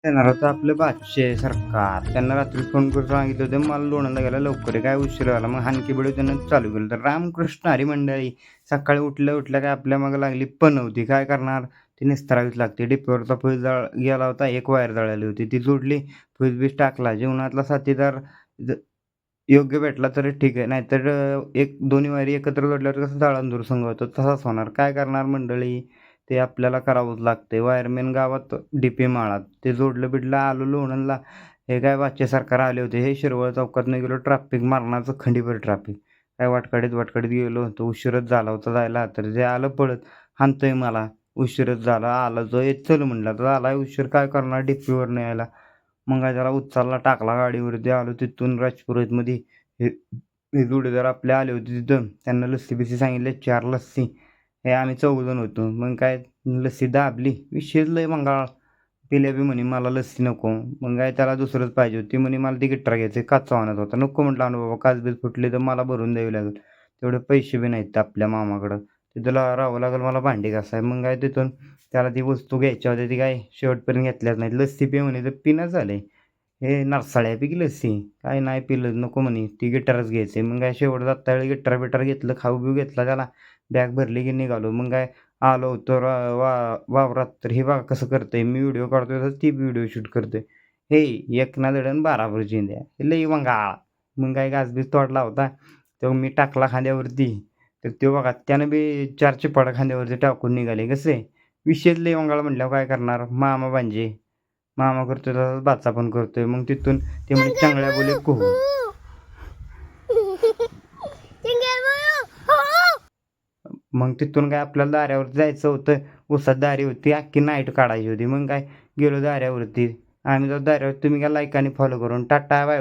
येणार होतं आपलं बादशे सरकार. त्यांना रात्री फोन करून सांगितलं होतं, मला लोणावळ्याला गेला लवकर आहे, काय उशीर झाला. मग हाणकी बिडू त्यानं चालू केलं. तर रामकृष्ण हरी मंडळी सकाळी उठल्या-उठल्या काय आपल्या मागे लागली पनवती. काय करणार? ती निस्तरावीच लागते. डिपीवरचा फ्यूज गेला होता, एक वायर जळाली होती. ती जोडली, फ्यूज-बीज टाकला. जीवनातला साथीदार ज योग्य भेटला तर ठीक आहे. नाहीतर एक दोन्ही वायरी एकत्र जोडल्यावर कसं जाळंधूर संघ होतो, तसाच होणार. काय करणार मंडळी? ते आपल्याला करावंच लागते. वायरमॅन गावात डीपी माळात. ते जोडलं-बिडलं आलो लोणंदला. हे काय बादशे सरकार आले होते. हे शिरवळ चौकातनं गेलो ट्रॅफिक मरणाचं खंडीभर ट्रॅफिक. काय वाटकाडीत गेलो होतो. उशीरच झाला होता जायला. तर जे आलं पळत हाणतंय मला. उशीरच झाला. आला जो "ए चल" म्हणलं. तर झालाय उशीर काय करणार डीपीवरनं यायला. मग काय त्याला उचलला टाकला गाडीवरती. आलो तिथून राजपुरोहितमध्ये. हे हे जोडीदार आपले आले होते तिथं. त्यांना लस्सी-बिस्सी सांगितले 4 लस्सी. हे आम्ही चौघजण होतो. मग काय लस्सी दाबली. विषयच लय भंगाळ. पिल्या बी म्हणे मला लस्सी नको. मग काय त्याला दुसरंच पाहिजे होती. म्हणे मला ती गिटार घ्यायचं कच्चा आणत होता. नको म्हटलं अनु बाबा काच-बीज फुटली तर मला भरून द्यावी लागेल. तेवढे पैसे बी नाहीत आपल्या मामाकडं. तिथं राहावं लागेल मला भांडी घासाय. मग काय तिथून त्याला ती वस्तू घ्यायच्या होत्या ती काय शेवटपर्यंत घेतल्याच नाहीत. लस्सी पे म्हणे तर पिना झाले. हे नरसाळ्या पी की लस्सी. काय नाही पिलं नको म्हणे. ती गिटारच घ्यायची. मग काय शेवट जाता वेळी गिटार-बिटार घेतलं, खाऊ-बिऊ घेतला त्याला. बॅग भरली की निघालो. मग काय आलो होतो वावरात. तर हे बघा कसं करतंय. मी व्हिडिओ काढतोय तर ती व्हिडिओ शूट करतोय. हे एक ना धड अन् 12 भर चिंध्या. हे लई वंगाळ. मग काय घासबीस तोडला होता. तो मी टाकला खांद्यावरती. तर तो बघा त्यानं बी 4 चिपाड खांद्यावरती टाकून निघाले. कसे? विषयच लई वंगाळ म्हटल्यावर काय करणार? मामा भांजे. मामा करतोय तसाच भाचा पण करतोय. मग तिथून ते म्हणे चांगल्या बोले कुहू. मग तिथून काय आपल्याला दाऱ्यावरती जायचं होतं. उसात दारी होती. अख्खी नाईट काढायची होती. मग काय गेलो दाऱ्यावरती. आम्ही जाऊ दाऱ्यावर तुम्ही काय लाईक आणि फॉलो करून टाटा बाय.